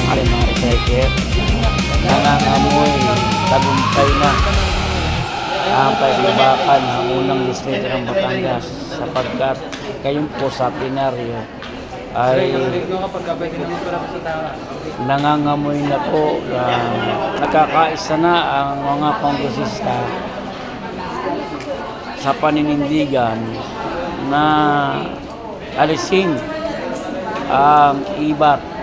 aking mga recycler, nangangamoy tagumpay na ang paglabakan ng unang distrito ng Batangas sapagkat kayon po sa plenaryo ay nangangamoy na po na nagkakaisa na ang mga kongresista sa paninindigan na alisin ang ibat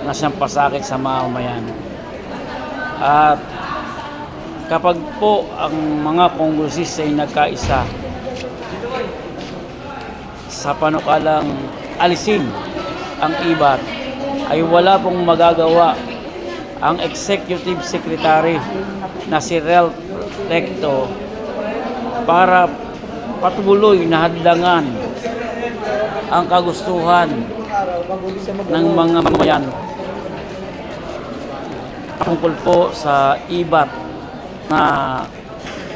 na siyang pasakit sa mamamayan. At kapag po ang mga kongresista ay nagkaisa sa panukalang alisin ang ibat, ay wala pong magagawa ang Executive Secretary na si Rel Recto para patuloy na hadlangan ang kagustuhan ng mga mamamayan tungkol po sa ibat na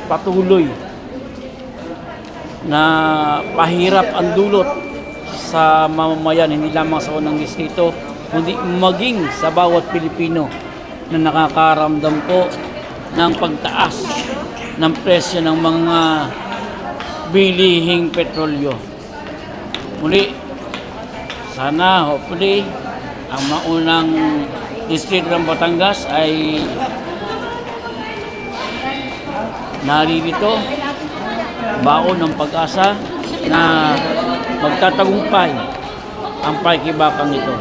patuloy na pahirap ang dulot sa mamamayan, hindi lamang sa unang distrito, kundi maging sa bawat Pilipino na nakakaramdam po ng pagtaas ng presyo ng mga bilihing petrolyo. Muli, sana hopefully ang maunang distrito ng Batangas ay naririto, baon ng pag-asa na magtatagumpay ang pakikibakang ito.